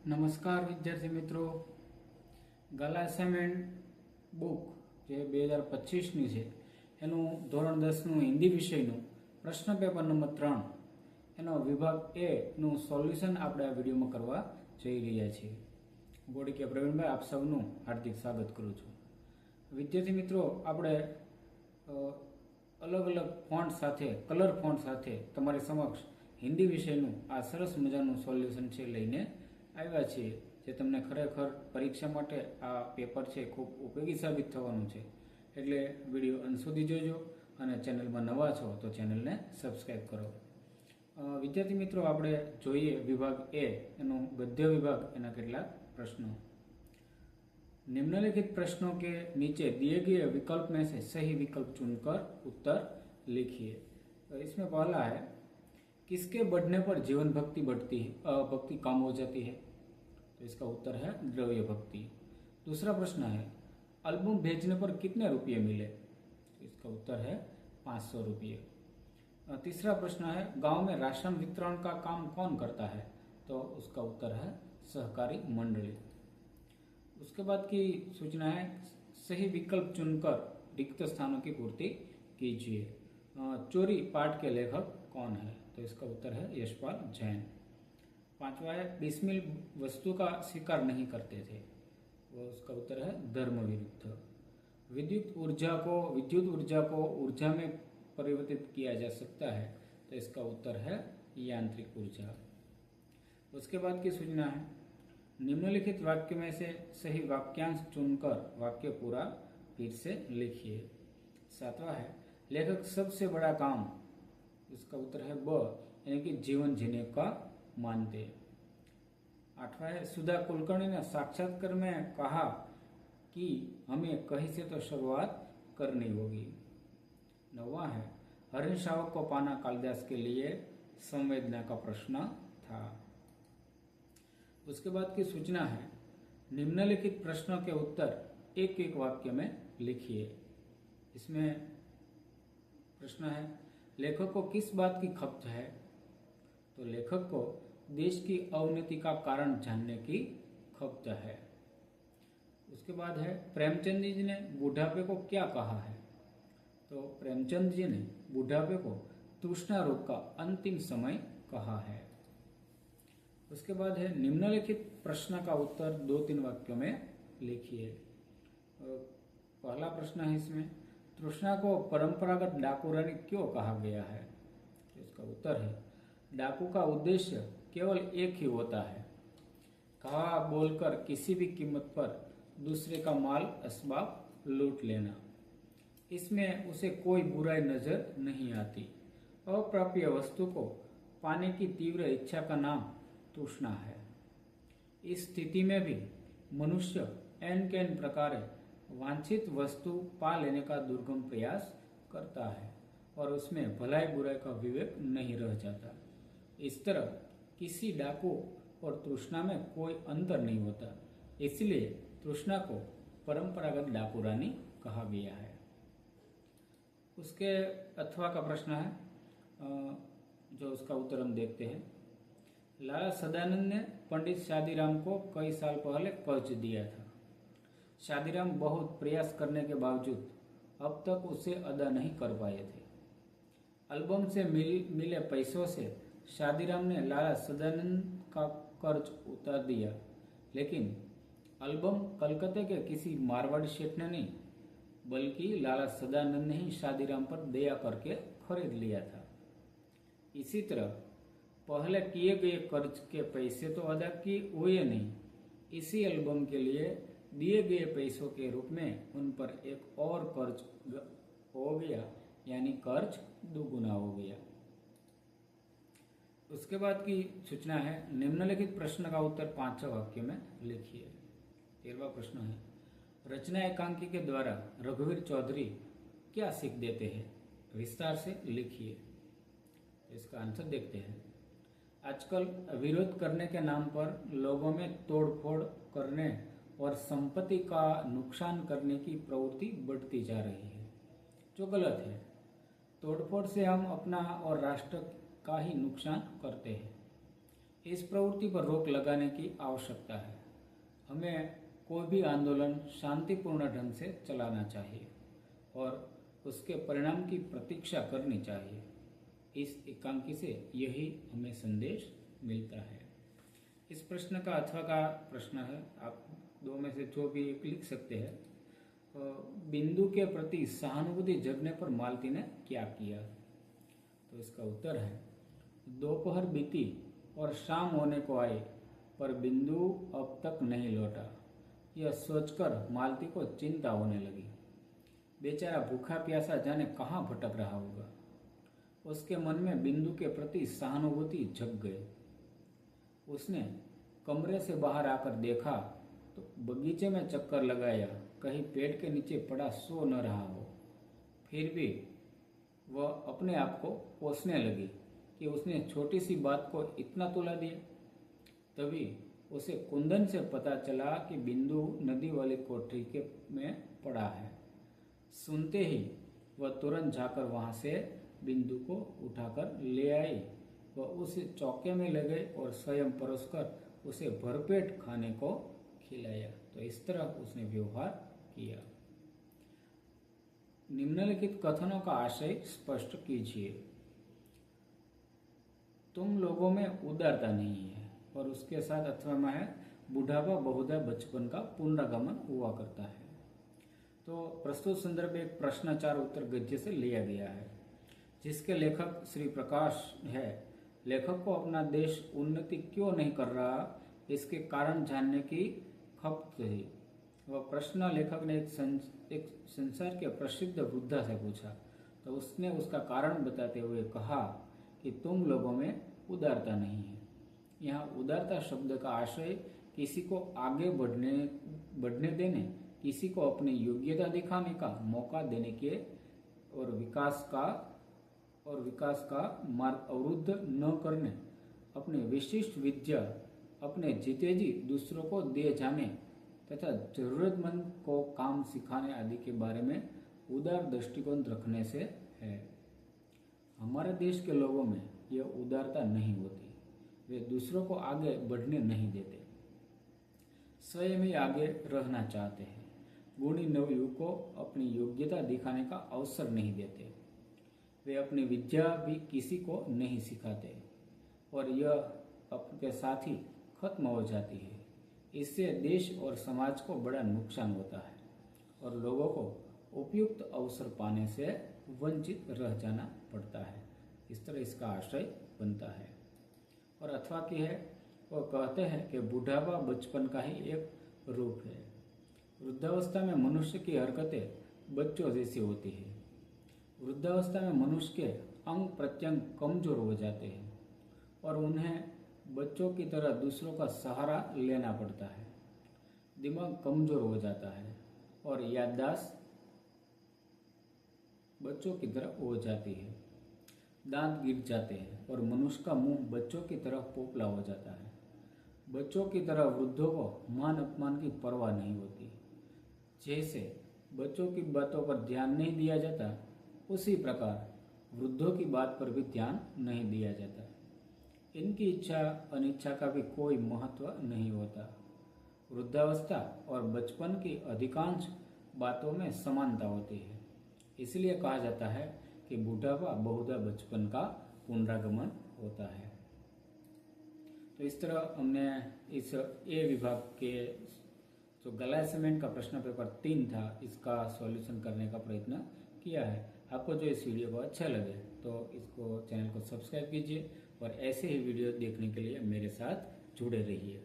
નમસ્કાર વિદ્યાર્થી મિત્રો, ગાલા અસાઇનમેન્ટ બુક જે 2025ની છે એનું ધોરણ 10નું હિન્દી વિષયનું પ્રશ્ન પેપર નંબર 3 એનો વિભાગ એ નું સોલ્યુશન આપણે આ વિડીયોમાં કરવા જઈ રહ્યા છીએ. ગોડીકિયા પ્રવીણભાઈ આપ સૌનું હાર્દિક સ્વાગત કરું છું. વિદ્યાર્થી મિત્રો, આપણે અલગ અલગ ફોન્ટ સાથે, કલર ફોન્ટ સાથે તમારી સમક્ષ હિન્દી વિષયનું આ સરસ મજાનું સોલ્યુશન છે લઈને આવ્યા છીએ, જે તમને ખરેખર પરીક્ષા માટે આ પેપર છે ખૂબ ઉપયોગી સાબિત થવાનું છે. એટલે વિડીયો અંત સુધી જોજો અને ચેનલમાં નવા છો તો ચેનલને સબસ્ક્રાઈબ કરો. વિદ્યાર્થી મિત્રો, આપણે જોઈએ વિભાગ એ એનું ગદ્ય વિભાગ, એના કેટલાક પ્રશ્નો. निम्नलिखित प्रश्नों के नीचे दिए गए विकल्प में से सही विकल्प चुनकर उत्तर लिखिए. तो इसमें पहला है, किसके बढ़ने पर जीवन भक्ति बढ़ती है, भक्ति कम हो जाती है? तो इसका उत्तर है द्रव्य भक्ति. दूसरा प्रश्न है, एल्बम भेजने पर कितने रुपये मिले? तो इसका उत्तर है 500 रुपये. तीसरा प्रश्न है, गांव में राशन वितरण का काम कौन करता है? तो उसका उत्तर है सहकारी मंडली. उसके बाद की सूचना है, सही विकल्प चुनकर रिक्त स्थानों की पूर्ति कीजिए. चोरी पाठ के लेखक कौन है? तो इसका उत्तर है यशपाल जैन. पांचवा है, बिस्मिल वस्तु का स्वीकार नहीं करते थे. वो उसका उत्तर है धर्म विरुद्ध. विद्युत ऊर्जा को ऊर्जा में परिवर्तित किया जा सकता है. तो इसका उत्तर है यांत्रिक ऊर्जा. उसके बाद की सूचना है, निम्नलिखित वाक्य में से सही वाक्यांश चुनकर वाक्य पूरा फिर से लिखिए. सातवां है, लेखक सबसे बड़ा काम, इसका उत्तर है ब, यानी कि जीवन जीने का मानते. आठवां है, सुधा कुलकर्णी ने साक्षात्कार में कहा कि हमें कहीं से तो शुरुआत करनी होगी. नौवां है, हरिण शावक को पाना कालिदास के लिए संवेदना का प्रश्न था. उसके बाद की सूचना है, निम्नलिखित प्रश्नों के उत्तर एक एक वाक्य में लिखिए. इसमें प्रश्न है, लेखक को किस बात की खपत है? तो लेखक को देश की अवनति का कारण जानने की खपत है. उसके बाद है, प्रेमचंद जी ने बुढ़ापे को क्या कहा है? तो प्रेमचंद जी ने बुढ़ापे को तृष्णा रोग का अंतिम समय कहा है. उसके बाद है, निम्नलिखित प्रश्न का उत्तर 2-3 वाक्यों में लिखिए. पहला प्रश्न है इसमें, तृष्णा को परंपरागत डाकू रानी क्यों कहा गया है? इसका उत्तर है, डाकू का उद्देश्य केवल एक ही होता है, कहा बोलकर किसी भी कीमत पर दूसरे का माल असबाब लूट लेना. इसमें उसे कोई बुराई नजर नहीं आती. अप्राप्य वस्तु को पाने की तीव्र इच्छा का नाम तृष्णा है. इस स्थिति में भी मनुष्य एन केन प्रकार वांछित वस्तु पा लेने का दुर्गम प्रयास करता है और उसमें भलाई बुराई का विवेक नहीं रह जाता. इस तरह किसी डाकू और तृष्णा में कोई अंतर नहीं होता. इसलिए तृष्णा को परंपरागत डाकू रानी कहा गया है. उसके अथवा का प्रश्न है, जो उसका उत्तर हम देखते हैं. लाला सदानंद ने पंडित शादीराम को कई साल पहले कर्ज दिया था. शादीराम बहुत प्रयास करने के बावजूद अब तक उसे अदा नहीं कर पाए थे. एल्बम से मिले पैसों से शादीराम ने लाला सदानंद का कर्ज उतार दिया, लेकिन एल्बम कलकत्ते के किसी मारवाड़ी सेठ ने नहीं, बल्कि लाला सदानंद ने ही शादीराम पर दया करके खरीद लिया था. इसी तरह पहले किए गए कर्ज के पैसे तो अदा किए हुए नहीं, इसी एल्बम के लिए दिए गए पैसों के रूप में उन पर एक और कर्ज हो गया, यानी कर्ज दुगुना हो गया. उसके बाद की सूचना है, निम्नलिखित प्रश्न का उत्तर 5 वाक्य में लिखिए. 13वां प्रश्न है, रचना एकांकी के द्वारा रघुवीर चौधरी क्या सीख देते हैं? विस्तार से लिखिए. इसका आंसर देखते हैं. आजकल विरोध करने के नाम पर लोगों में तोड़फोड़ करने और संपत्ति का नुकसान करने की प्रवृत्ति बढ़ती जा रही है, जो गलत है. तोड़फोड़ से हम अपना और राष्ट्र का ही नुकसान करते हैं. इस प्रवृत्ति पर रोक लगाने की आवश्यकता है। हमें कोई भी आंदोलन शांतिपूर्ण ढंग से चलाना चाहिए और उसके परिणाम की प्रतीक्षा करनी चाहिए। इस एकांकी से यही हमें संदेश मिलता है। इस प्रश्न का अथवा का प्रश्न है, आप दो में से जो भी एक लिख सकते हैं। बिंदु के प्रति सहानुभूति जगने पर मालती ने क्या किया? तो इसका उत्तर है, दोपहर बीती और शाम होने को आई पर बिंदु अब तक नहीं लौटा। यह सोचकर मालती को चिंता होने लगी। बेचारा भूखा प्यासा जाने कहाँ भटक रहा होगा। उसके मन में बिंदु के प्रति सहानुभूति जग गई। उसने कमरे से बाहर आकर देखा तो बगीचे में चक्कर लगाया, कहीं पेड़ के नीचे पड़ा सो न रहा हो। फिर भी वह अपने आप को कोसने लगी कि उसने छोटी सी बात को इतना तुला दिया। तभी उसे कुंदन से पता चला कि बिंदु नदी वाली कोठरी के में पड़ा है। सुनते ही वह तुरंत जाकर वहां से बिंदु को उठाकर ले आई। वह उसे चौके में ले गई और स्वयं परोसकर उसे भरपेट खाने को खिलाया। तो इस तरह उसने व्यवहार किया। निम्नलिखित कथनों का आशय स्पष्ट कीजिए। तुम लोगों में उदारता नहीं है, और उसके साथ अथवा में है, बुढ़ापा बहुधा बचपन का पुनरागमन हुआ करता है। तो प्रस्तुत संदर्भ एक प्रश्नचार उत्तर गद्य से लिया गया है, जिसके लेखक श्री प्रकाश है। लेखक को अपना देश उन्नति क्यों नहीं कर रहा, इसके कारण जानने की खपत थी। वह प्रश्न लेखक ने एक संसार के प्रसिद्ध वृद्धा से पूछा। तो उसने उसका कारण बताते हुए कहा कि तुम लोगों में उदारता नहीं है। यहाँ उदारता शब्द का आशय किसी को आगे बढ़ने देने, किसी को अपनी योग्यता दिखाने का मौका देने के और विकास का मार्ग अवरुद्ध न करने, अपने विशिष्ट विद्या अपने जीते जी दूसरों को दे जाने तथा जरूरतमंद को काम सिखाने आदि के बारे में उदार दृष्टिकोण रखने से है। हमारे देश के लोगों में यह उदारता नहीं होती। वे दूसरों को आगे बढ़ने नहीं देते, स्वयं ही आगे रहना चाहते हैं। गुणी नवयुवक को अपनी योग्यता दिखाने का अवसर नहीं देते। वे अपनी विद्या भी किसी को नहीं सिखाते और यह अपने साथ ही खत्म हो जाती है। इससे देश और समाज को बड़ा नुकसान होता है और लोगों को उपयुक्त अवसर पाने से वंचित रह जाना पड़ता है। इस तरह इसका आशय बनता है। और अथवा की है, वो कहते हैं कि बुढ़ापा बचपन का ही एक रूप है। वृद्धावस्था में मनुष्य की हरकतें बच्चों जैसी होती है। वृद्धावस्था में मनुष्य के अंग प्रत्यंग कमजोर हो जाते हैं और उन्हें बच्चों की तरह दूसरों का सहारा लेना पड़ता है। दिमाग कमजोर हो जाता है और याददाश्त बच्चों की तरह हो जाती है। दांत गिर जाते हैं और मनुष्य का मुंह बच्चों की तरह पोपला हो जाता है। बच्चों की तरह वृद्धों को मान अपमान की परवाह नहीं होती। जैसे बच्चों की बातों पर ध्यान नहीं दिया जाता, उसी प्रकार वृद्धों की बात पर भी ध्यान नहीं दिया जाता। इनकी इच्छा अनिच्छा का भी कोई महत्व नहीं होता। वृद्धावस्था और बचपन की अधिकांश बातों में समानता होती है। इसलिए कहा जाता है कि बुढ़ापा बहुधा बचपन का पुनरागमन होता है। तो इस तरह हमने इस ए विभाग के जो गला असाइनमेंट का प्रश्न पेपर 3 था, इसका सॉल्यूशन करने का प्रयत्न किया है। आपको जो इस वीडियो को अच्छा लगे तो इसको चैनल को सब्सक्राइब कीजिए और ऐसे ही वीडियो देखने के लिए मेरे साथ जुड़े रहिए।